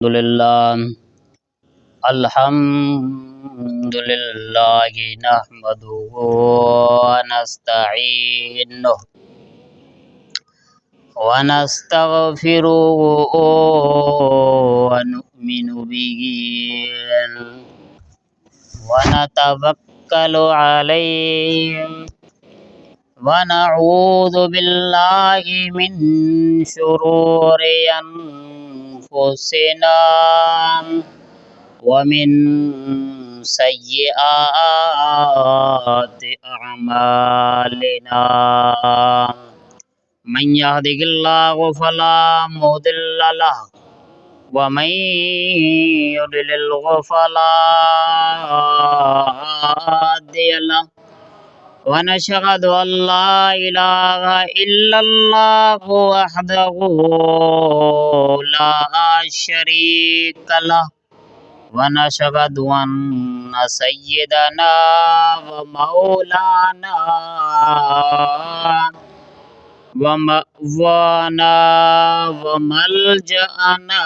अल्हम्दुलिल्लाह अल्हम्दुलिल्लाहि नहमदुहु व नस्तईनुहु व नस्तगफिरुहु व नु'मिनु बिही व नतवक्कलु अलैहि व नऊज़ु बिल्लाहि मिन शुरूरि अनफुसिना वमिन सय्यिआति अअमालिना मन यहदिहिल्लाहु फला मुदिल्ल लहु व मन युद्लिल्हु फला हादिय लहु व नशहदु अल्ला इलाहा इल्लल्लाहु वहदहु ला शरीक लहु व नशहदु अन्न सय्यदना व मौलाना व मअवाना व मलजअना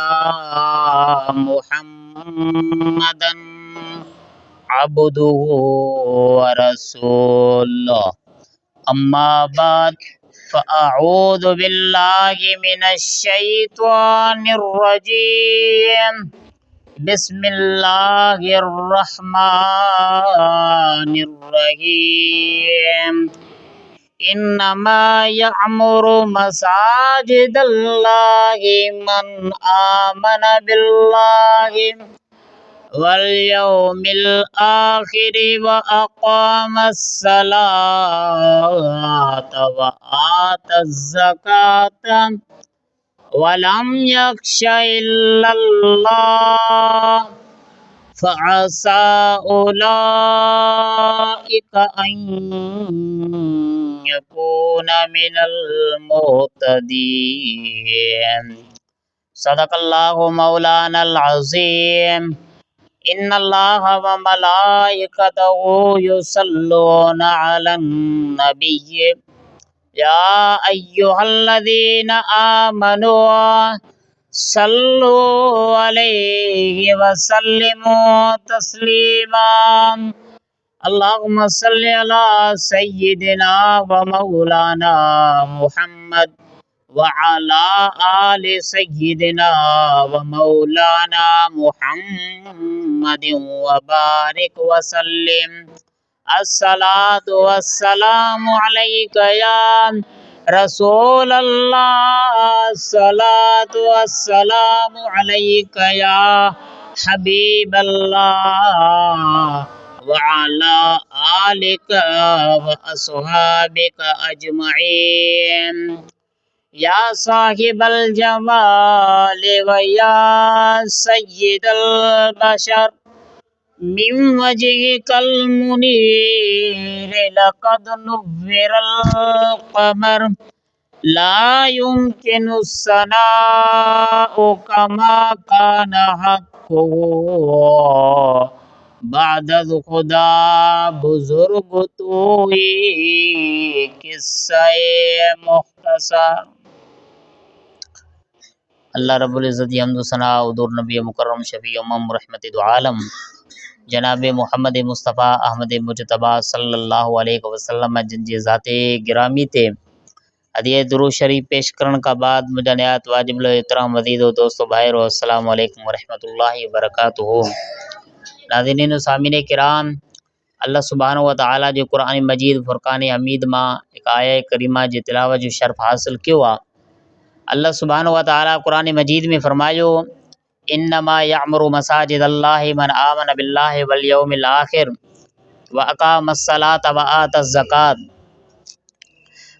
मुहम्मदन अब्दुहु व रसूलुहु अम्मा बाद फ़अऊज़ु बिल्लाहि मिनश शैतानिर रजीम बिस्मिल्लाहिर रहमानिर रहीम इन्नमा यअमुरु मसाजिदल्लाहि मन आमन बिल्लाहि वल यौमिल आखिरि व अक़ामस सलाता व आतज़ ज़काता वलम यख्शा इल्लल्लाह फ़असा उलाइका अन यकूना मिनल मुहतदीन सदक़ल्लाहु मौलानल अज़ीम इन्नल्लाहा व मलाइकतहु युसल्लूना अलन नबिय्य या अय्युहल्लज़ीना आमनू सल्लु अलैहि व सल्लिमू तस्लीमा अल्लाहुम्मा सल्लि अला सय्यिदिना व मौलाना मुहम्मद व अला आलि सय्यिदिना व मौलाना मुहम्मदिन व बारिक व सल्लिम अस्सलातु वस्सलामु अलैका या रसूल अल्लाह अस्सलातु वस्सलामु अलैका या हबीब अल्लाह व अला आलिका व अस्हाबिका अजमईन या साहिबल जमाल व या सय्यिदल बशर मिन वजहिकल मुनीर लक़द नुव्विरल क़मर ला युमकिनु सनाउ कमा काना हक़्क़ुहु बादल खुदा बुजुर्ग तू ही किस्सा मुख्तसर। अल्लाह रब्बुल इज़्ज़त हम्दु सना उदूर नबी मुकर्रम शफी उम्मम रहमत दो आलम जनाब मोहम्मद मुस्तफ़ा अहमद मुजतबा सल्लल्लाहु अलैहि वसल्लम जिनजी ज़ाते गिरामी ते हदिया दुरूद शरीफ पेश करण का बाद मुझा नियात वाजिब एहतराम वजीद दोस्तों भाइयों अस्सलामु अलैकुम वरहमतुल्लाहि वबरकातुहू। नाज़रीन सामीन किराम, अल्लाह सुब्हानहु व तआला जो कुरान मजीद फुरकान हमीद मां एक आया करीमा जी तिलावत जो शर्फ हासिल किया। अल्लाह सुब्हानहु व तआला कुरान मजीद में फरमायो इन्नमा यअमुरु मसाजिदल्लाहि मन आमन बिल्लाहि वल यौमिल आखिर व अक़ामस सलाता व आतज़ ज़कात।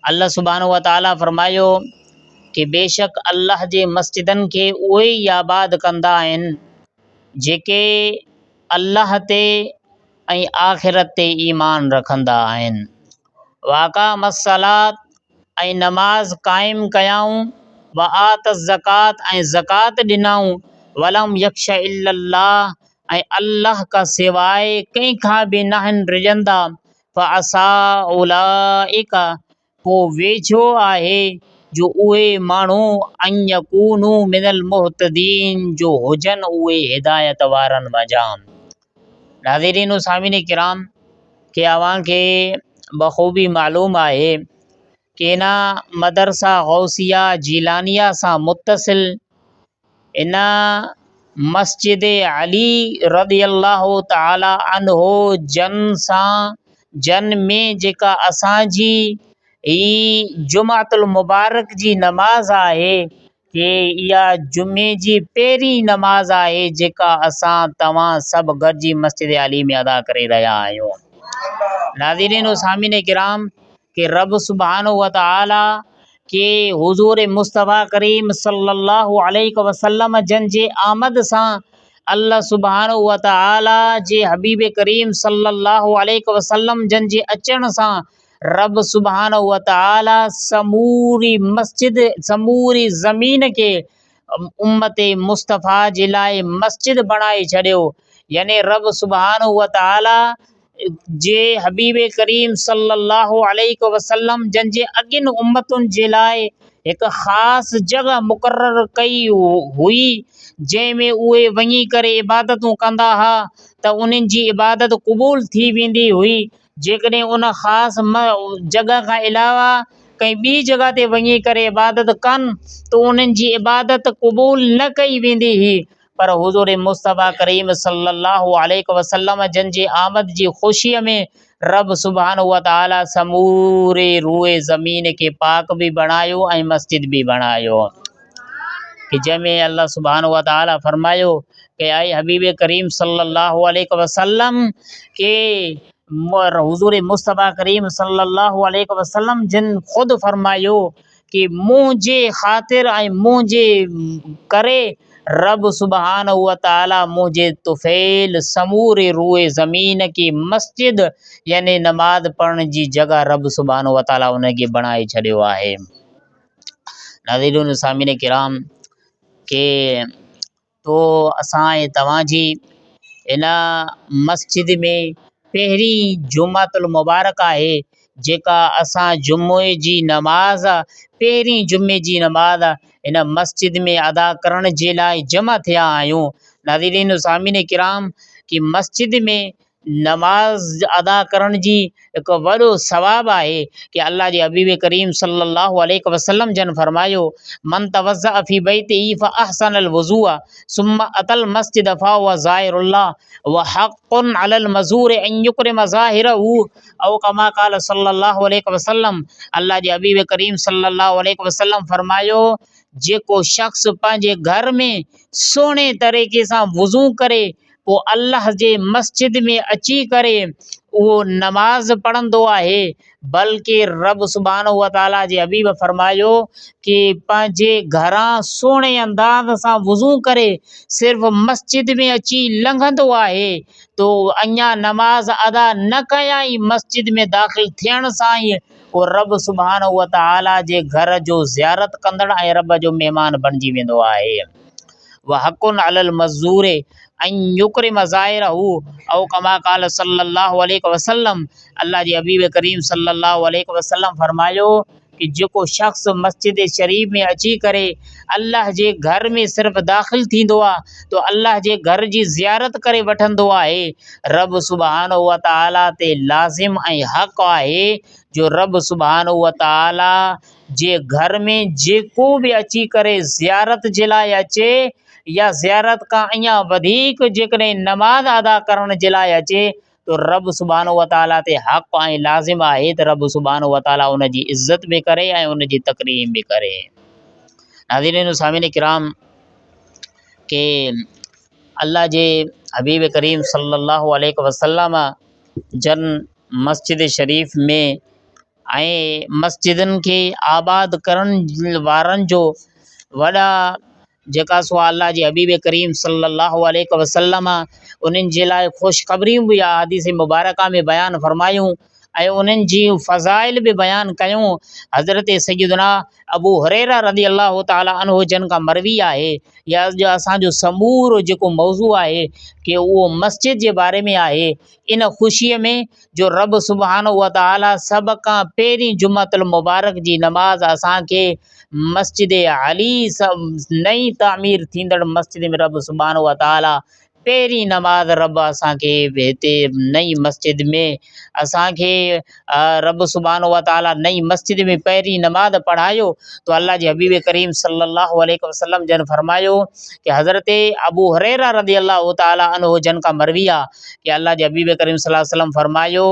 अल्लाह सुब्हानहु व तआला फरमायो कि बेशक अल्लाह जे मस्जिदन के उहे ई आबाद कंदा आहिनि जेके अल्लाह ते ऐं आखिरत ते ईमान रखंदा आहिनि। वाक़ामस सलात ऐं नमाज़ क़ाइम कयाऊं व आतज़ ज़कात ऐं ज़कात ॾिनाऊं वलम यख्शा इल्लल्लाह ऐं अल्लाह का सिवाय कंहिं खां बि न आहिनि रिजंदा फ़असा उलाइका पोइ वेझो आहे जो उहे माण्हू अन यकूनू मिनल मुहतदीन जो हुजनि उहे हिदायत वारनि वजां। नाज़रीन सामीन किराम के अव्हांखे बख़ूबी मालूम आहे कि इन मदरसा गौसिया जीलानिया सां मुत्तसिल इन मस्जिद अली रज़ी अल्लाह ताला अन्हो जन में जेका असांजी ही जुमातुल मुबारक जी नमाज़ आहे कि इहा जुमे जी पहिरीं नमाज़ आहे जेका असां तव्हां सभु गॾिजी मस्जिद अली में अदा करे रहिया आहियूं। नाज़रीन सामीन किराम कि रब सुब्हानहू व तआला के हुज़ूर मुस्तफ़ा करीम सल्लल्लाहु अलैहि वसल्लम जन जे आमद सां अल्लाह सुब्हानहू व तआला जे हबीब करीम सल्लल्लाहु अलैहि वसल्लम जन जे अचण सां रब सुब्हानहू व तआला समूरी मस्जिद समूरी ज़मीन के उम्मत मुस्तफ़ा जे लाइ मस्जिद बणाए छॾियो। यानी रब सुब्हानहू व तआला जे हबीब करीम सल्लल्लाहु अलैहि वसल्लम जन जे अॻिन उम्मतुनि जे लाइ हिकु ख़ासि जॻह मुक़ररु कई हुई जंहिंमें उहे वञी करे इबादतूं कंदा हुआ त उन्हनि जी इबादत क़बूल थी वेंदी हुई। जेकॾहिं उन ख़ासि जॻह खां अलावा कंहिं ॿी जॻह ते वञी करे इबादत कनि त उन्हनि जी इबादत क़बूल न कई वेंदी हुई। पर हुज़ूर मुस्तफ़ा करीम सल्लल्लाहु अलैहि वसल्लम जन जे आमद जी ख़ुशीअ में रब सुब्हानहू व तआला समूरे रूए ज़मीन खे पाक बि बणायो ऐं मस्जिद बि बणायो कि जंहिंमें अल्लाह सुब्हानहू व तआला फरमायो कि आई हबीब करीम सल्लल्लाहु अलैहि वसल्लम के हुज़ूर मुस्तफ़ा करीम सल्लल्लाहु अलैहि वसल्लम जिन ख़ुदि फरमायो कि मुंहिंजे ख़ातिर ऐं मुंहिंजे करे रब सुब्हानहू व तआला मुंहिंजे तुफ़ैल समूरे रूए ज़मीन की मस्जिद यानी नमाज़ पढ़ण जी जॻह रब सुब्हानहू व तआला उनखे बणाए छॾियो आहे। नाज़रीन सामीन किराम के तो असां ऐं तव्हांजी इन मस्जिद में पहिरीं जुमातुल मुबारक आहे जेका असां जुमे जी नमाज़ पहिरीं जुमे जी नमाज़ इन मस्जिद में अदा करण जे लाइ जमा थिया आहियूं। नाज़रीन सामीन किराम कि मस्जिद में नमाज़ अदा करण जी हिकु वॾो सवाबु आहे कि अल्लाह जे हबीब करीम सल्लल्लाहु अलैहि वसल्लम जन फरमायो मन तवज़्ज़अ फी बैतिही फअहसनल वज़ूअ सुम्मा अतल मस्जिद फहुव ज़ाइरुल्लाह व हक़्क़ुन अलल मज़ूर अन युक्रिम ज़ाहिरहू औ कमा क़ाल सल्लल्लाहु अलैहि वसल्लम। अल्लाह जे हबीब करीम सल्लल्लाहु अलैहि वसल्लम फरमायो जेको शख़्स पंहिंजे घर में सुहिणे तरीक़े सां वुज़ू करे पोइ अल्लाह जे मस्जिद में अची करे उहो नमाज़ पढ़ंदो आहे बल्कि रब सुब्हानहू व तआला जे हबीब फरमायो कि पंहिंजे घरां सुहिणे अंदाज़ सां वुज़ू करे सिर्फ़ु मस्जिद में अची लंघंदो आहे तो अञा नमाज़ अदा न कयां ई मस्जिद में दाख़िल थियण सां ई उहो रब सुब्हानहू व तआला जे घर जो ज़ियारत कंदड़ ऐं रब जो महिमान बणिजी वेंदो आहे। व हक़्क़ुन अलल मज़ूर अन युक्रिम ज़ाहिरहू औ कमा क़ाल सल्लल्लाहु अलैहि वसल्लम। अल्लाह जे हबीब करीम सल्लल्लाहु अलैहि वसल्लम फरमायो कि जेको शख़्स मस्जिद शरीफ़ में अची करे अल्लाह जे घर में सिर्फ़ु दाख़िल थींदो आहे तो अल्लाह जे घर जी ज़ियारत करे वठंदो आहे रब सुब्हानहू व तआला ते लाज़िम ऐं हक़ आहे जो रब सुब्हानहू व तआला जे घर में जेको बि अची करे ज़ियारत जे लाइ अचे या ज़ियारत खां अञा वधीक जेकॾहिं नमाज़ अदा करण जे लाइ अचे तो रब सुब्हानहू व तआला ते हक़ ऐं लाज़िम आहे त रब सुब्हानहू व तआला उन जी इज़त बि करे ऐं उन जी तकरीम बि करे। नाज़रीन सामीन किराम के अल्लाह जे हबीब करीम सल्लल्लाहु अलैहि वसल्लम जन मस्जिद शरीफ़ में ऐं मस्जिदनि खे आबाद करण वारनि जो वॾा जेका सो अल्लाह जे हबीब करीम सल्लल्लाहु अलैहि वसल्लम उन्हनि जे लाइ ख़ुशख़बरियूं बि हदीस मुबारका में बयानु फरमायूं ऐं उन्हनि जी फ़ज़ाइल बि बयानु कयूं। हज़रत सैयदना अबू हुरैरा रज़ी अल्लाह ताला अन्हु जन खां मरवी आहे या अॼु असांजो समूरो जेको मौज़ू आहे कि उहो मस्जिद जे बारे में आहे। इन ख़ुशीअ में जो रब सुब्हानहू व तआला सभ खां पहिरीं जुमातुल मुबारक जी नमाज़ असांखे मस्जिद अली नई तामीर थींदड़ मस्जिद में रब सुभाणे व तआला पहिरीं नमाज़ रब असांखे हिते नई मस्जिद में असांखे रब सुभाणे व तआला नई मस्जिद में पहिरीं नमाज़ पढ़ायो तो अल्लाह जे हबीब करीम सल्लल्लाहु अलैहि वसल्लम जन फरमायो कि हज़रत अबू हुरैरा रज़ियल्लाहु तआला अन्हु जन का मरवी आहे कि अल्लाह जे हबीब करीम सल्लल्लाहु अलैहि वसल्लम फरमायो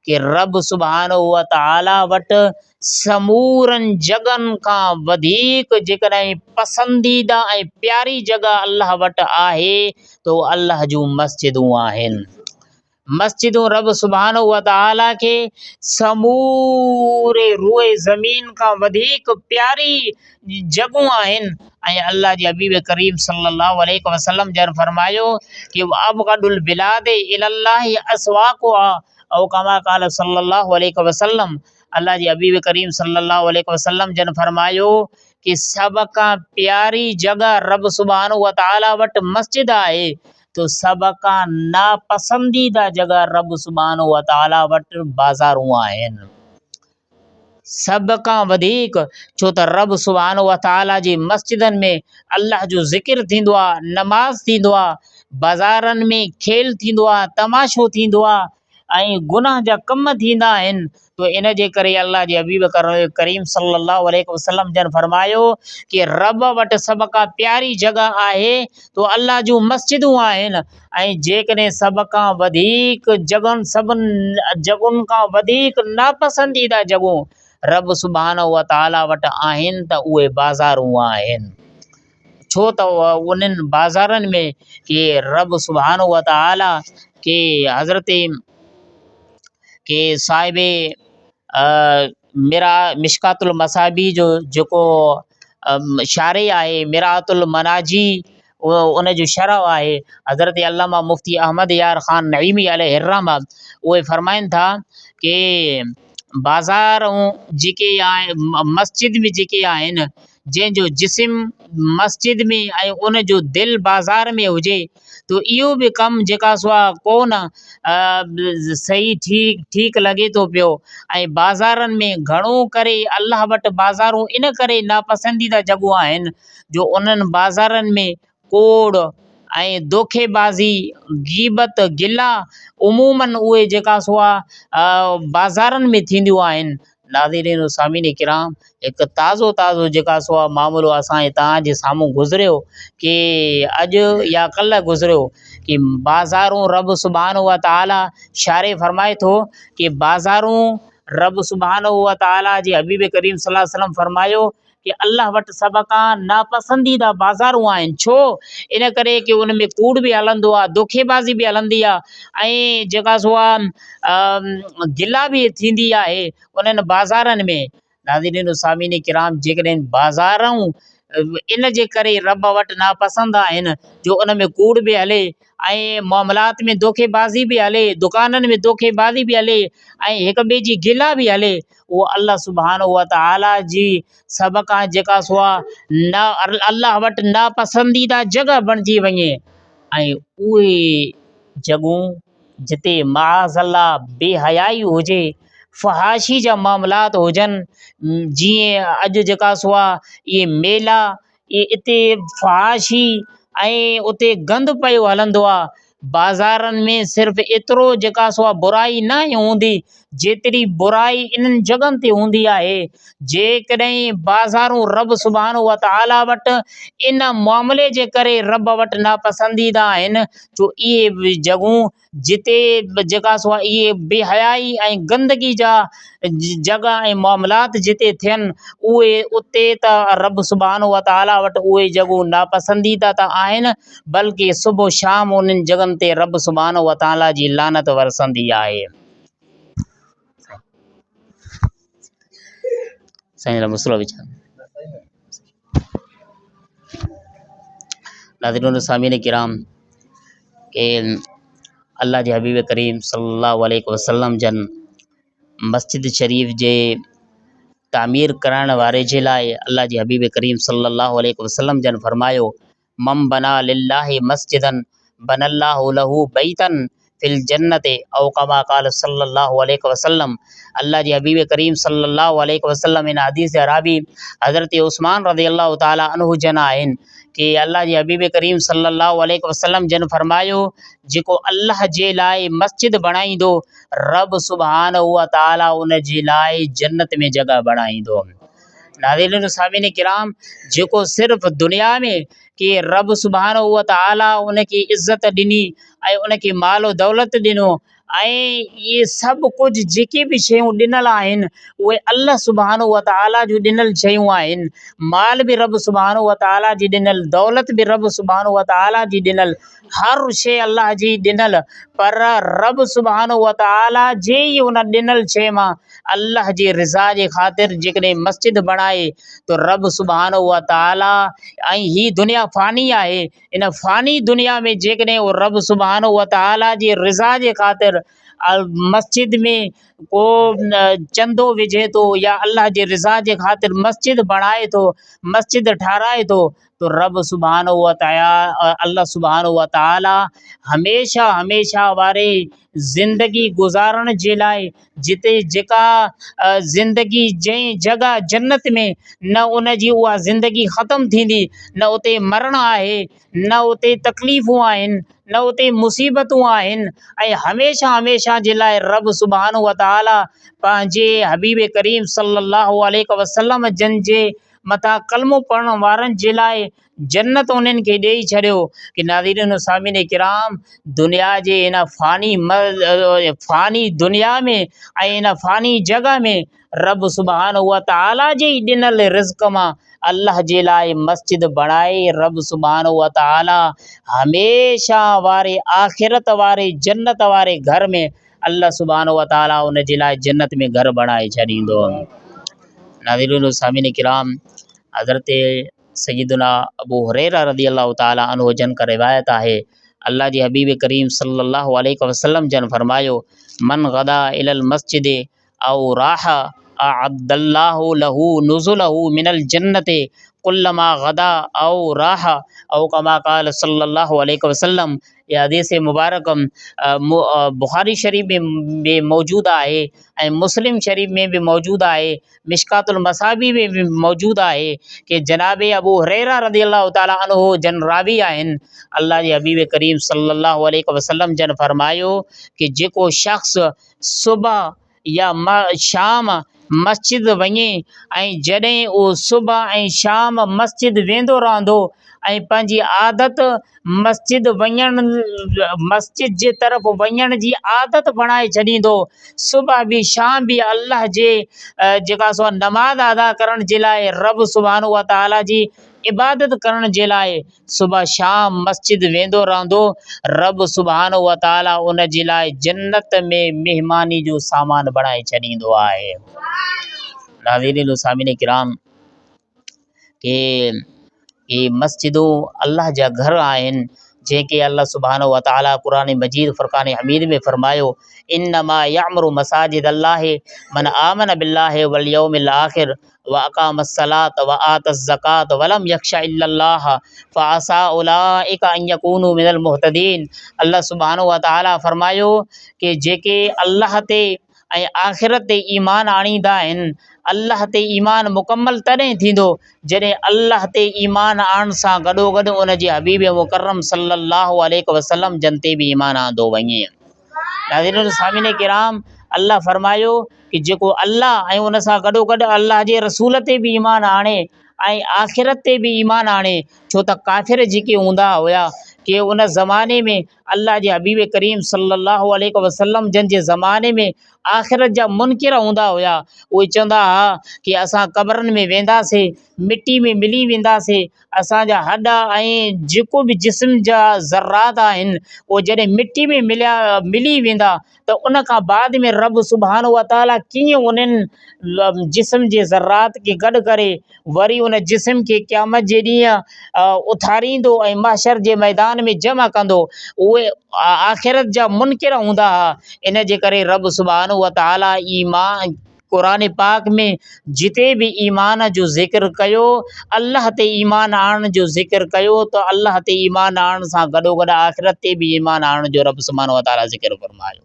कि रब सुभाणे व तआला वटि समूरनि जॻहनि खां वधीक जेकॾहिं पसंदीदा ऐं प्यारी जॻह अल्लाह वटि आहे तो अल्लाह जूं मस्जिदूं आहिनि। मस्जिदूं रब सुभाणे व तआला खे समूरे रूए ज़मीन खां वधीक प्यारी जॻहूं आहिनि ऐं अल्लाह जे हबीब करीम सल्लल्लाहु अलैहि वसल्लम जन फरमायो कि अबग़दुल बिलाद इलल्लाहि अस्वाक़ुहा औ कमा क़ाल सल्लल्लाहु अलैहि वसल्लम। अल्लाह जे हबीब करीम सल्लल्लाहु अलैहि वसल्लम जन फरमायो कि सभ खां प्यारी जॻह रब सुभाणे व तआला वटि मस्जिद आहे तो सभ खां नापसंदीदा जॻह रब सुभाणे व तआला वटि बाज़ारूं आहिनि। सभ खां वधीक छो त रब सुभाणे व तआला जी मस्जिदनि में अल्लाह जो ज़िक्र थींदो आहे, नमाज़ थींदो आहे, बाज़ारनि में खेल थींदो आहे, तमाशो थींदो आहे ऐं गुनाह जा कम थींदा आहिनि। तो इन जे करे अल्लाह जे हबीब करीम सल्लल्लाहु अलैहि वसल्लम जन फरमायो कि रब वटि सभ खां प्यारी जॻह आहे तो अल्लाह जूं मस्जिदूं आहिनि ऐं जेकॾहिं सभ खां वधीक जॻहनि सभिनि जॻहुनि खां वधीक नापसंदीदा जॻहूं रब सुभाणे व तआला वटि आहिनि त उहे बाज़ारूं आहिनि। छो त उन्हनि बाज़ारनि में कि रब सुभाणे व तआला के हज़रत के साहिबे मिशकातुल मसाबी जो जेको शारे आहे मिरातुल मनाजी उन जो शरह आहे हज़रत अल्लामा मुफ्ती अहमद यार ख़ान नईमी अलैहिर्रहमा उहे फरमाइनि था कि बाज़ारूं जेके आहे मस्जिद में जेके आहिनि जंहिंजो जिस्म मस्जिद में ऐं उन जो दिलि बाज़ार में हुजे तो इहो बि कमु जेका सो आहे कोन सही ठीकु लॻे थो पियो। ऐं बाज़ारनि में घणो करे अल्लाह वटि बाज़ारूं इन करे नापसंदीदा जॻहियूं आहिनि जो उन्हनि बाज़ारनि में कोड़ ऐं धोखेबाज़ी गीबत गिला उमूमन उहे जेका सो आहे बाज़ारनि में थींदियूं आहिनि। नाज़रीन सामीन किराम हिकु ताज़ो जेका सो आहे मामलो असांजे तव्हांजे साम्हूं गुज़रियो कि अॼु या कल्ह गुज़रियो कि बाज़ारूं रब सुभाणे व तआला शारे फरमाए थो कि बाज़ारूं रब सुभाणे व तआला जे हबीब करीम सल्लल्लाहु अलैहि वसल्लम फरमायो कि अल्लाह वटि सभ खां नापसंदीदा बाज़ारूं आहिनि। छो इन करे कि उन में कूड़ बि हलंदो आहे, धोखेबाज़ी बि हलंदी आहे ऐं जेका सो आहे गिला बि थींदी आहे उन्हनि बाज़ारनि में। नाज़रीन सामीन किराम जेकॾहिं बाज़ारूं इन जे करे रब वटि नापसंद आहिनि जो उन में कूड़ बि हले ऐं मामलात में धोखेबाज़ी बि हले, दुकाननि में धोखेबाज़ी बि हले ऐं हिक ॿिए जी गिला बि हले उहो अल्लाह सुभाणे व तआला जी सभ खां जेका सो आहे अल्लाह वटि नापसंदीदा जॻह बणिजी वञे ऐं उहे जॻहूं जिते माज़अल्लाह बेहयाई हुजे, फ़हाशी जा मामलात हुजनि जीअं अॼु जेका सो आहे इहे मेला इते फ़हाशी ऐं उते गंद पियो हलंदो आहे। बाज़ारनि में सिर्फ़ु एतिरो जेका सो आहे बुराई न हूंदी जेतिरी बुराई इन्हनि जॻहनि ते हूंदी आहे। जेकॾहिं बाज़ारूं रब सुभाणे व तआला वटि इन मामले जे करे रब वटि नापसंदीदा आहिनि जो इहे जॻहूं जिते जेका सो आहे इहे बेहयाई ऐं गंदगी जा जॻह ऐं मामलात जिते थियनि उहे उते त रब सुभाणे व तआला वटि उहे जॻहूं नापसंदीदा त आहिनि बल्कि सुबुह शाम उन्हनि जॻहनि ते रब सुभाणे व तआला जी लानत वरसंदी आहे। साईं मसलो विच नाज़रीन सामीन किराम के अल्लाह जे हबीब करीम सल्लल्लाहु अलैहि वसल्लम जन मस्जिद शरीफ़ जे तामीर कराइण वारे जे लाइ अल्लाह जे हबीब करीम सल्लल्लाहु अलैहि वसल्लम जन फरमायो मम बना लिल्लाहि मस्जिदन बनल्लाहु लहू बैतन फिल जन्नत औ कमा क़ाल सल्लल्लाहु अलैहि वसल्लम। अल्लाह जी हबीब करीम सल्लल्लाहु अलैहि वसल्लम इन हदीस अराबी हज़रत उस्मान रज़ियल्लाहु ताला अन्हु जन आहिनि कि अल्लाह जी हबीब करीम सल्लल्लाहु अलैहि वसल्लम जन फरमायो जेको अल्लाह जे लाइ मस्जिद बणाईंदो रब सुब्हानहु व तआला उन जे लाइ जन्नत में जगह बणाईंदो। नाज़रीन सामिन किराम, जेको सिर्फ़ दुनिया में कि रब सुब्हानहु व तआला उनखे इज़्ज़त ॾिनी ऐं उनखे माल दौलत ॾिनो ऐं इहे सभु कुझु जेके बि शयूं ॾिनल आहिनि उहे अल्लाह सुब्हानहु व तआला जूं ॾिनल शयूं आहिनि। माल बि रब सुब्हानहु व तआला जी ॾिनल, दौलत बि रब सुब्हानहु व तआला जी ॾिनल, हर शइ अल्लाह जी ॾिनल, पर रब सुब्हानहु व तआला जे ई उन ॾिनल शइ मां अल्लाह जी रिज़ा जे ख़ातिर जेकॾहिं मस्जिद बणाए तो रब सुब्हानहु व तआला ऐं ही दुनिया फ़ानी आहे, इन फ़ानी दुनिया में जेकॾहिं उहो रब सुब्हानहु व तआला जी रिज़ा जे ख़ातिर मस्जिद में को चंदो विझे थो या अल्लाह जे रिज़ा जे ख़ातिर मस्जिद बणाए थो, मस्जिद ठाराए थो, तो रब सुब्हानहु व तआला अल्लाह सुब्हानहु व तआला हमेशा हमेशा वारे ज़िंदगी गुज़ारण जे लाइ जिते जेका ज़िंदगी जंहिं जॻह जन्नत में न उन जी उहा ज़िंदगी ख़तमु थींदी, न उते मरण आहे, न उते तकलीफ़ूं आहिनि, न उते मुसीबतूं आहिनि ऐं हमेशा हमेशा जे लाइ रब सुब्हानहु व तआला पंहिंजे हबीब करीम सल्लल्लाहु अलैहि वसल्लम जन जे मथां कलमो पढ़ण वारनि जे लाइ जन्नत उन्हनि खे ॾेई छॾियो कि नाज़रीन सामिन किराम, दुनिया जे इन फ़ानी दुनिया में ऐं इन फ़ानी जॻह में रब सुब्हानहु व तआला जे ई ॾिनल रिज़्क़ मां अल्लाह जे लाइ मस्जिद बणाए रब सुब्हानहु व तआला हमेशा वारे आख़िरत वारे जन्नत वारे घर में अल्लाह सुब्हानहु व तआला उन जे लाइ जन्नत में घर बणाए छॾींदो। नाज़रीन सामिन किराम, हज़रत सय्यदना अबू हुरैरा रज़ियल्लाहु ताला अन्हु जन का रिवायत आहे, अल्लाह जी हबीब करीम सल्लल्लाहु अलैहि वसल्लम जन फरमायो, मन गदा इलल मस्जिद औ राहा अअद्दल्लाहु लहू नुज़ुलहू मिनल जन्नति कुल्लमा गदा औ राहा औ कमा क़ाल सल्लल्लाहु अलैहि वसल्लम। यह हदीस मुबारक बुखारी शरीफ में मौजूद आहे ऐं मुस्लिम शरीफ में भी मौजूद आहे, मिशकातुल मसाबी में भी मौजूद आहे कि जनाब अबू हुरैरा रज़ियल्लाहु ताला अन्हु जन रावी आहिनि, अल्लाह जे हबीब करीम सल्लल्लाहु अलैहि वसल्लम जन फरमायो कि जेको शख़्स सुबह या शाम मस्जिद वञे ऐं जॾहिं उहो सुबह ऐं शाम मस्जिद वेंदो रहंदो ऐं पंहिंजी आदत मस्जिद जे तरफ़ वञण जी आदत बणाए छॾींदो, सुबह बि शाम बि अल्लाह जे जेका सो नमाज़ अदा करण जे लाइ रब सुब्हानहु व तआला जी इबादत करण जे लाइ सुबह शाम मस्जिद वेंदो रहंदो, रब सुब्हानहु व तआला उन जे लाइ जन्नत में महिमानी जो सामान बणाए छॾींदो आहे। नाज़रीन सामिन किराम, के मस्जिदूं अल्लाह जा घर आहिनि जेके अल्लाह सुब्हानहु व तआला क़ुरान मजीद फ़ुरक़ान हमीद में फरमायो, इन्नमा यअमुरु मसाजिद अल्लाहि मन आमन बिल्लाहि वल यौमिल आखिर व अक़ामस्सलात व आतज़ ज़कात व लम यख्शा इल्लल्लाह फ़असा उलाइका अन यकूनु मिनल मुहतदीन। अल्लाह सुब्हानहु व तआला फरमायो कि जेके अल्लाह ते ऐं आख़िरत ते ईमान आणींदा आहिनि, अल्लाह ते ईमान मुकमल तॾहिं थींदो जॾहिं अल्लाह ते ईमान आणण सां गॾोगॾु उन जे हबीब मुकर्रम सल्लल्लाहु अलैहि वसल्लम जन ते बि ईमान आंदो वञे। नाज़रीन सामिन किराम, अल्लाह फरमायो कि जेको अल्लाह ऐं उन सां गॾोगॾु अल्लाह जे रसूल ते बि ईमान आणे ऐं आख़िरत ते बि ईमान आणे, छो त काफ़िर जेके हूंदा हुया कि उन ज़माने में अल्लाह जे हबीब करीम सल्लल्लाहु अलैहि वसल्लम जन जे ज़माने में आख़िरत जा मुनकिर हूंदा हुया, उहे चवंदा हुआ कि असां क़बरनि में वेंदासीं, मिटी में मिली वेंदासीं, असांजा हॾ ऐं जेको बि जिस्म जा ज़र्रात आहिनि उहे जॾहिं मिटी में मिली वेंदा त उन खां बाद में रब सुब्हानहु व तआला कीअं उन्हनि जिस्म जे ज़र्रात खे गॾु करे वरी उन जिस्म खे क़यामत जे ॾींहुं उथारींदो ऐं महशर जे मैदान में जमा कंदो, उहे आख़िरत जा मुनकिर हूंदा हुआ। इन जे करे रब सुब्हानहु व तआला ईमान क़ुरान पाक में जिते बि ईमान जो ज़िक्र कयो, अल्लाह ते ईमान आणण जो ज़िक्र कयो, त अल्लाह ते ईमान आणण सां गॾोगॾु आख़िरत ते बि ईमान आणण जो रब सुब्हानो व तआला ज़िक्र फरमायो।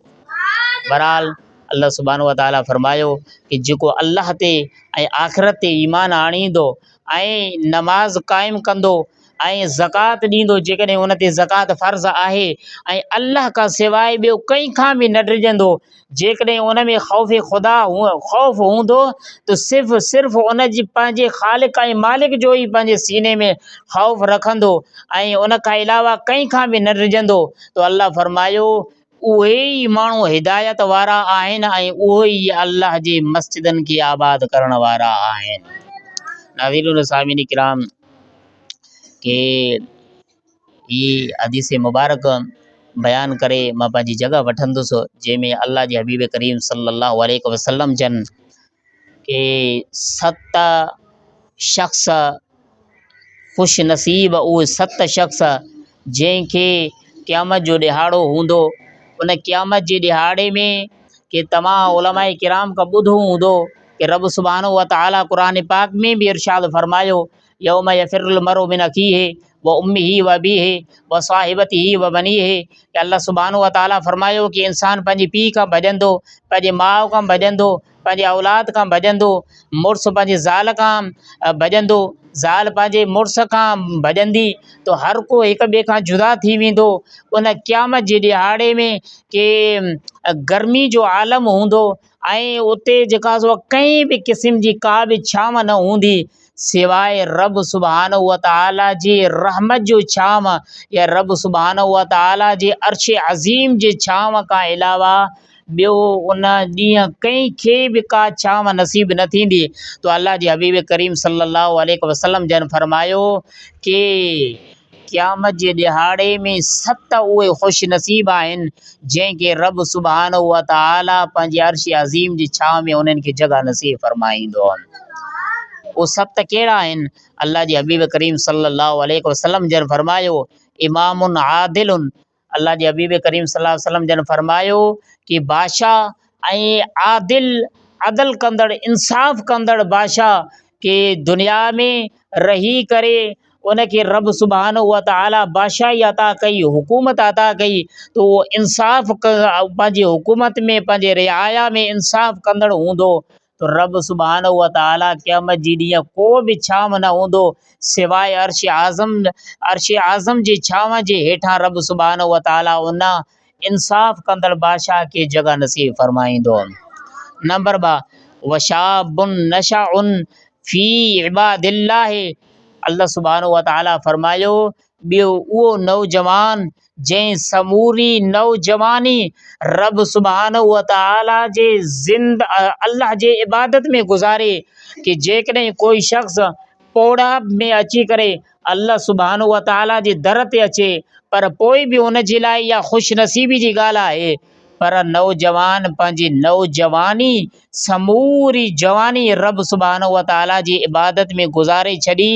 बहरहाल अल्लाह सुब्हानो व तआला फरमायो कि जेको अल्लाह ते ऐं आख़िरत ते ईमान आणींदो ऐं नमाज़ क़ाइमु कंदो ऐं ज़कात ॾींदो जेकॾहिं उन ते ज़कात फ़र्ज़ आहे, ऐं अल्लाह खां सवाइ ॿियो कंहिंखां बि न डिॼंदो, जेकॾहिं उन में ख़ौफ़ हूंदो त सिर्फ़ु उन जी पंहिंजे ख़ालिक ऐं मालिक जो ई पंहिंजे सीने में ख़ौफ़ रखंदो ऐं उन खां अलावा कंहिंखां बि न डिॼंदो, त अल्लाह फरमायो उहे ई माण्हू हिदायत वारा आहिनि ऐं उहे ई अल्लाह जे मस्जिदनि खे आबाद करण वारा आहिनि। नाज़रीन सामिन किराम के ये हदीस मुबारक बयान करे मां पंहिंजी जगह वठंदुसि, जंहिंमें अल्लाह जे हबीब करीम सल्लल्लाहु अलैहि वसल्लम जन के 7 शख़्स ख़ुशि नसीब, उहे 7 शख़्स जंहिंखे क़यामत जो ॾिहाड़ो हूंदो, उन क़यामत जे ॾिहाड़े में के तमामु उलमाए किराम खां ॿुधो हूंदो कि रब सुब्हानो व तआला क़ुरान पाक में भी इरशाद फरमायो, यौम यफ़िरुल मरउ मिन अख़ीहि व उम्मिहि व अबीहि व साहिबतिहि व बनीहि, कि अल्लाह सुब्हानो व तआला फरमायो कि इंसान पंहिंजे पीउ खां भॼंदो, पंहिंजे माउ खां भॼंदो, पंहिंजे औलाद खां भॼंदो, मुड़ुस पंहिंजे ज़ाल खां भॼंदो, ज़ाल पंहिंजे मुड़ुस खां भॼंदी, तो हर को हिक ॿिए खां जुदा थी वेंदो। उन क़यामत जे ॾिहाड़े में के गर्मी जो आलम हूंदो ऐं उते जेका सो कंहिं बि क़िस्म जी का बि छांव न हूंदी सिवाइ रब सुब्हानो व तआला जी रहमत जो छांव या रब सुब्हानो व तआला जे अर्श अज़ीम जे छांव खां अलावा ॿियो उन ॾींहुं कंहिंखे बि का छांव नसीब न थींदी। तो अल्लाह जे हबीब करीम सल्लल्लाहु अलैहि वसल्लम जन फरमायो कि क़यामत जे ॾिहाड़े में 7 उहे ख़ुशि नसीब आहिनि जंहिंखे रब सुब्हानो व तआला पंहिंजे अर्श अज़ीम जी छांव में उन्हनि खे जगह नसीब फरमाईंदो। वो 7 कहिड़ा आहिनि? अल्लाह जे हबीब करीम सल्लल्लाहु अलैहि वसल्लम जन फरमायो इमामुन आदिलुन, अल्लाह जे हबीब करीम सल्लल्लाहु अलैहि वसल्लम जन फरमायो कि बादशाह ऐं अदल कंदड़ इंसाफ़ कंदड़ बादशाह के दुनिया में रही करे उनखे रब सुब्हानो व तआला बादशाही अता कई, हुकूमत अता कई, तो उहो इंसाफ़ पंहिंजी हुकूमत में पंहिंजे रिआया में इंसाफ़ कंदड़ हूंदो, तो रब सुब्हानो व तआला क़यामत जी ॾींहुं को बि छांव न हूंदो सिवाइ अर्श आज़म जे छांव जे हेठां रब सुब्हानो व तआला उन इंसाफ़ कंदड़ बादशाह के जगह नसीब फरमाईंदो। नंबर 2 वशाबुन नशाउन फी इबादिल्लाहि, अल्लाह सुब्हानो व तआला फरमायो ॿियो उहो नौजवान जंहिं समूरी नौजवानी रब सुब्हानो व तआला जे अल्लाह जे इबादत में गुज़ारे, कि जेकॾहिं कोई शख़्स पोड़ा में अची करे अल्लाह सुब्हानो व तआला जे दर ते अचे पर पोइ बि उन जे लाइ इहा ख़ुशि नसीबी जी ॻाल्हि आहे, पर नौजवान पंहिंजी नौजवानी समूरी जवानी रब सुब्हानो व तआला जी इबादत में गुज़ारे छॾी,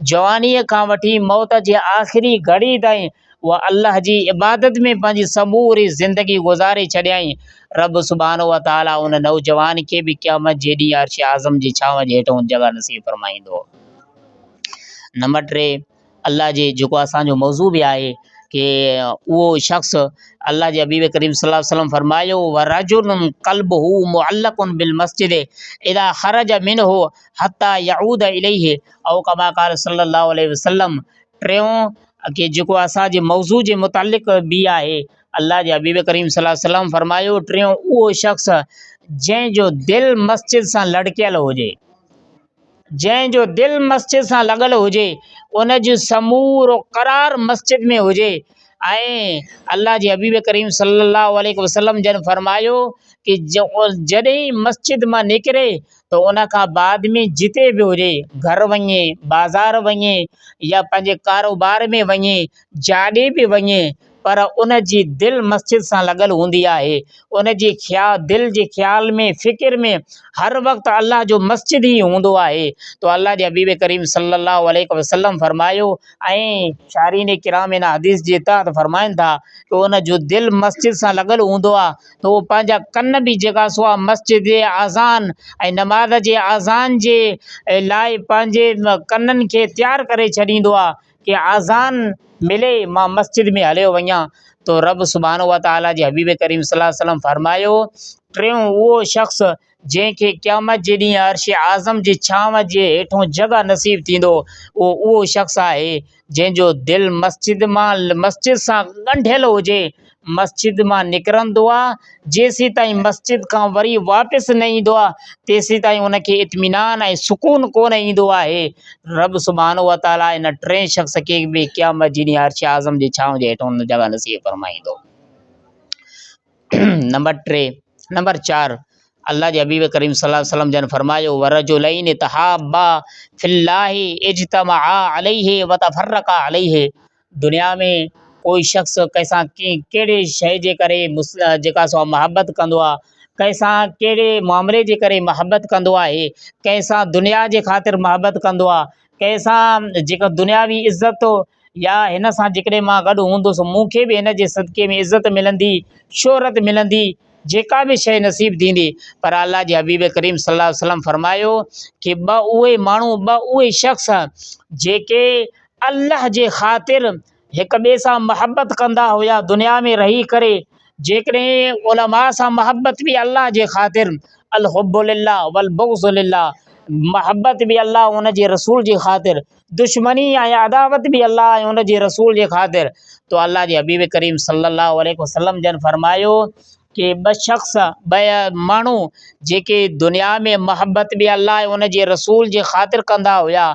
जवानीअ खां वठी मौत जे आख़िरी घड़ी ताईं उहा अल्लाह जी इबादत में पंहिंजी समूरी ज़िंदगी गुज़ारे छॾियईं, रब सुब्हानो व तआला उन नौजवान खे बि क़यामत जे ॾींहुं अर्श आज़म जी छांव जे हेठों जगह नसीब फरमाईंदो। नंबर 3 अल्लाह जे जेको असांजो मौज़ू बि आहे कि उहो शख़्स अल्लाह जे हबीब करीम सल्लल्लाहु अलैहि वसल्लम फरमायो व रजुलुन क़ल्बुहु मुअल्लकुन बिल मस्जिद इज़ा ख़रज मिनहु हत्ता यऊद इलैहि औ कमा क़ाल सल्लल्लाहु अलैहि वसल्लम। 3 कि जेको असांजे मौज़ू जे मुतालिक़ बि आहे, अल्लाह जे हबीब करीम सल्लल्लाहु अलैहि वसल्लम फरमायो 3 उहो शख़्स जंहिंजो दिलि मस्जिद सां लड़कियल हुजे, जंहिंजो दिलि मस्जिद सां लॻल हुजे, उन जो समूरो करार मस्जिद में हुजे, ऐं अल्लाह जे हबीब करीम सल्लल्लाहु अलैहि वसल्लम जन फरमायो कि जॾहिं मस्जिद मां निकिरे तो उन खां बाद में जिते बि हुजे, घर वञे, बाज़ार वञे या पंहिंजे कारोबार में वञे, जाॾे बि वञे, पर उन जी दिलि मस्जिद सां लॻल हूंदी आहे। उन जी दिलि जे ख़्याल में फ़िक्र में हर वक़्तु अल्लाह जो मस्जिद ई हूंदो आहे। तो अल्लाह जे हबीब करीम सल्लल्लाहु अलैहि वसल्लम फरमायो ऐं शारीन किराम इन हदीस जे तहत फरमाइनि था कि उन जो दिलि मस्जिद सां लॻल हूंदो आहे त उहो पंहिंजा कन बि जेका सो आहे मस्जिद जे आज़ान ऐं नमाज़ जे आज़ान जे लाइ पंहिंजे कननि खे तयारु करे छॾींदो आहे कि आज़ान मिले मां मस्जिद में हलियो वञा। तो रब सुभाणे व ताला जे हबीब करीम सल्लल्लाहु अलैहि वसल्लम फरमायो टियों उहो शख़्स जंहिंखे क़यामत जे ॾींहुं अर्श आज़म जी छांव जे हेठों जॻह नसीब थींदो उहो शख़्स आहे जंहिंजो दिलि मस्जिद सां ॻंढियल हुजे। मस्जिद मां निकिरंदो आहे जेसीं ताईं मस्जिद खां वरी वापसि न ईंदो आहे तेसीं ताईं उनखे इत्मीनान ऐं सुकून कोन ईंदो आहे। रब सुभाणे व ताला इन टे शख़्स खे बि क़यामत जे ॾींहुं अर्श आज़म जी छांव जे हेठों जॻह नसीब फरमाईंदो। नंबर 4 अल्लाह जे हबीब करीम सल्लल्लाहु अलैहि वसल्लम जन फरमायो वरजुलैन तहाबा फिल्लाहि इज्तमआ अलैहि व तफर्रका अलैहि। दुनिया में कोई शख़्स कंहिंसां कहिड़े शइ जे करे जेका सो मोहबत कंदो आहे, कंहिंसां कहिड़े मामले जे करे मोहबत कंदो आहे, कंहिंसां दुनिया जे ख़ातिर मोहबत कंदो आहे, कंहिंसां जेका दुनियावी इज़त या हिन सां जेकॾहिं मां गॾु हूंदुसि मूंखे बि हिन जे सदक़े में इज़त मिलंदी, शोहरत मिलंदी, जेका बि शइ नसीब थींदी। पर अल्लाह जे हबीब करीम सल्लल्लाहु अलैहि वसल्लम फरमायो कि ॿ उहे शख़्स जेके अल्लाह जे ख़ातिर हिक ॿिए सां मोहबत कंदा हुया दुनिया में रही करे, जेकॾहिं उलमा सां मोहबत बि अल्लाह जे ख़ातिर अल हुब्बु लिल्लाह वल बुग़्ज़ु लिल्लाह, मोहबत बि अल्लाह उन जे रसूल जे ख़ातिर, दुश्मनी ऐं अदावत बि अल्लाह ऐं उन जे रसूल जे ख़ातिर। तो अल्लाह जे हबीब करीम सल्लल्लाहु अलैहि वसल्लम जन फरमायो कि ॿ माण्हू जेके दुनिया में मोहबत बि अल्लाह ऐं उन जे रसूल जे ख़ातिर कंदा हुया,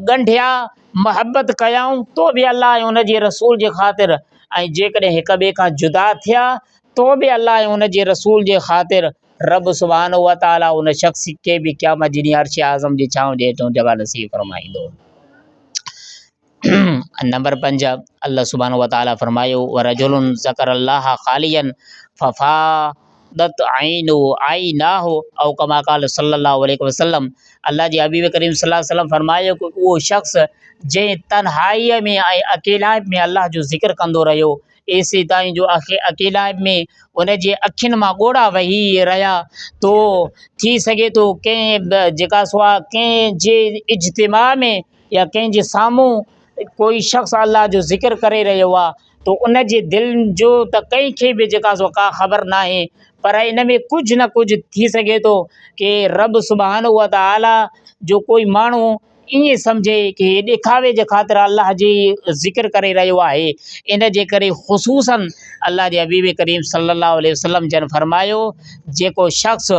ॻंढिया मोहबत कयऊं तो बि अल्लाह ऐं उन जे रसूल जे ख़ातिर, ऐं जेकॾहिं हिक ॿिए खां जुदा थिया तो बि अल्लाह ऐं उन जे रसूल जे ख़ातिर, रब सुभाणे व ताला उन शख़्स खे बि क़यामत जे ॾींहुं अर्श आज़म जी छांव जे हेठों जॻह नसीब फरमाईंदो। नंबर 5 अल्लाह सुभाणे व ताला फरमायो वरजुलुन ज़करल्लाह ख़ालियन फफ़ादत आइनाहु औ कमा क़ाल सल्लल्लाहु अलैहि वसल्लम। अल्लाह जे हबीब करीम सल्लल्लाहु अलैहि वसल्लम फरमायो कि उहो शख़्स जंहिं तन्हाईअ में ऐं अकेलाइप में अल्लाह जो ज़िक्र कंदो रहियो, एसी ताईं जो अकेलाइप में उन जे अखियुनि मां ॻोढ़ा वही रहिया, तो थी सघे थो कंहिं जेका सो आहे कंहिं जे इज्तिमा में या कंहिं जे साम्हूं कोई शख़्स अल्लाह जो ज़िक्र करे रहियो आहे तो उन जे दिलि जो त कंहिंखे बि जेका सो का ख़बर न आहे, पर इन में कुझु न कुझु थी सघे थो कि रब सुभाणे व ताला जो कोई माण्हू ईअं सम्झे कि ॾेखावे जे ख़ातिर अल्लाह जी ज़िक्र करे रहियो आहे। इन जे करे ख़ुसूसन अल्लाह जे हबीब करीम सल्लल्लाहु अलैहि वसल्लम जन फरमायो जेको शख़्स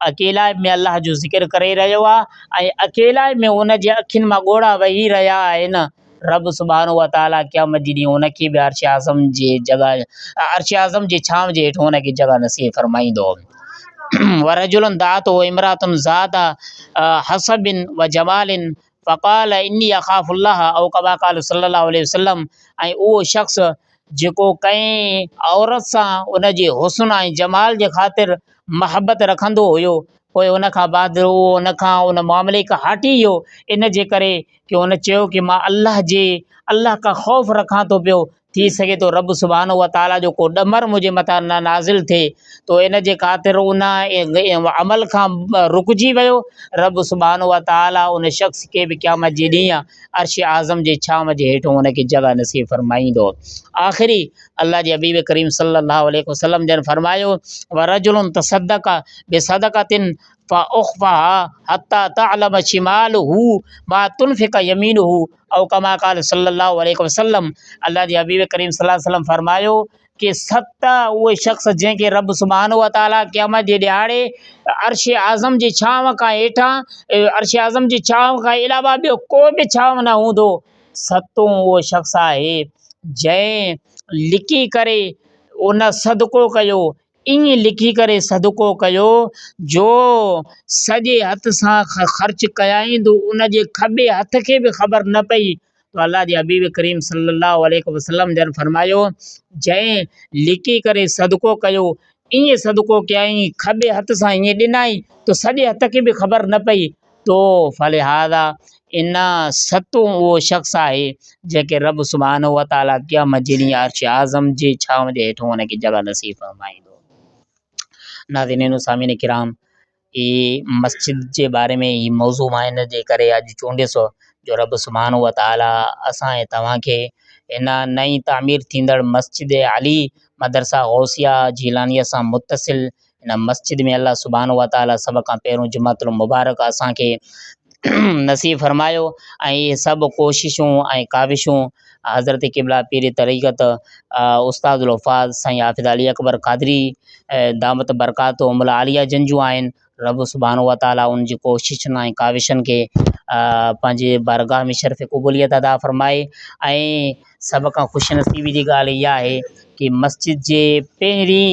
अकेलाइप में अल्लाह जो ज़िक्र करे रहियो आहे ऐं अकेलाइप में उन जे अखियुनि मां ॻोढ़ा वही रहिया आहिनि, रब सुभाणे व ताला क़यामत जे ॾींहुं उनखे बि अर्श आज़म जे छांव जे हेठों उनखे जॻह नसीब फरमाईंदो। वरजुलन दात व इमरातुन ज़ाता हसबिन व जमालिन फ़क़ाल इन्नी अख़ाफ़ुल्लाह औ कमा क़ाल सल्लल्लाहु अलैहि वसल्लम। ऐं उहो शख़्स जेको कंहिं औरत सां उन जे हुस्न ऐं जमाल जे ख़ातिर मोहबत रखंदो हुयो, पोइ उन खां बाद उहो उन मामले खां हटी वियो इन जे करे कि उन चयो कि मां अल्लाह का ख़ौफ़ रखां थो पियो, थी सघे थो रब सुभाणे व ताला जो को ॾमर मुंहिंजे मथां न नाज़िल थिए, तो इन जे ख़ातिर उन अमल खां रुकिजी वियो। रब सुभाणे व ताला उन शख़्स खे बि क़यामत जे ॾींहुं अर्श आज़म जे छांव जे हेठों उनखे जॻह नसीब फरमाईंदो। आख़िरी अल्लाह जे हबीब करीम सल्लल्लाहु अलैहि वसल्लम जन फरमायो वरजुलुन तसद्दक़ बिसदक़तिन फ़अख़फ़ाहा हत्ता तअलम शिमालुहु मा तुनफ़िक़ यमीनुहु औ कमा क़ाल सल्लल्लाहु अलैहि वसल्लम। अल्लाह जे हबीब करीम सल्लल्लाहु अलैहि वसल्लम फरमायो कि 7 उहे शख़्स जंहिंखे रब सुभाणे व ताला क़यामत जे ॾियारे अर्श आज़म जी छांव खां हेठां अर्श आज़म जी छांव खां अलावा ॿियो को बि छांव न हूंदो, 7 उहो शख़्स आहे जंहिं लिकी करे उन सदको कयो, ईअं लिखी करे सदको कयो जो सॼे हथ सां ख़र्च कयाईं तो उन जे खॿे हथ खे बि ख़बर न पई तो अल्लाह जे हबीब करीम सल्लल्लाहु अलैहि वसल्लम जन फरमायो जंहिं लिकी करे सदको कयो ईअं सदको कयईं खॿे हथ सां ईअं ॾिनई तो सॼे हथ खे बि ख़बर न पई तो फलिहादा इन सतो उहो शख़्स आहे जंहिंखे रब सुभाणे व ताला क़यामत जे ॾींहुं अर्श आज़म जे छांव जे हेठो हुनखे जॻह नसीब फरमाईंदो। नाज़रीन सामीन किराम ये मस्जिद जे बारे में ही मौज़ू मां इन जे करे अॼु चूंडियसि जो रब सुभाणे व ताला असां ऐं तव्हांखे इन नई तामीर थींदड़ मस्जिद अली मदरसा गौसिया जीलानीअ सां मुतसिल इन मस्जिद में अल्लाह सुभाणे व ताला सभ खां पहिरियों जुमातुल मुबारक असांखे नसीब फरमायो ऐं इहे सभु कोशिशूं ऐं काविशूं हज़रत क़िबला पीर तरीक़त उस्तादुल वफ़ाज़ साईं हाफ़िज़ अली अकबर क़ादरी दामत बरकातुहुमुल आलिया जिन जूं आहिनि रब सुभाणे व ताला उन जी कोशिशुनि ऐं काविशनि खे पंहिंजे बारगाह में शर्फ़ क़बूलियत अदा फ़रमाए। ऐं सभ खां ख़ुशनसीबी जी ॻाल्हि इहा आहे कि मस्जिद जे पहिरीं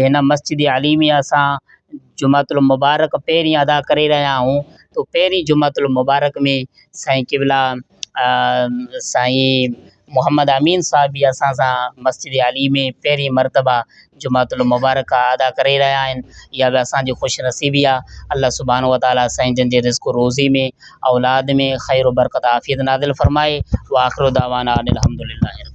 हिन मस्जिद अली में असां जुमातुल मुबारक पहिरीं अदा करे रहिया आहियूं तो पहिरीं जुमातुल मुबारक में साईं क़िबला साईं मोहम्मद अमीन साहब बि असां सां मस्जिद अली में पहिरीं मरतबा जुमातुल मुबारक अदा करे रहिया आहिनि। इहा बि असांजी ख़ुशनसीबी आहे। अल्लाह सुभाणे व ताला साईं जन जे रिज़्क़ रोज़ी में औलाद में ख़ैर बरकत आफ़ियत नाज़िल फ़रमाए। व आख़िर दावाना अनिल हम्दुलिल्लाहि।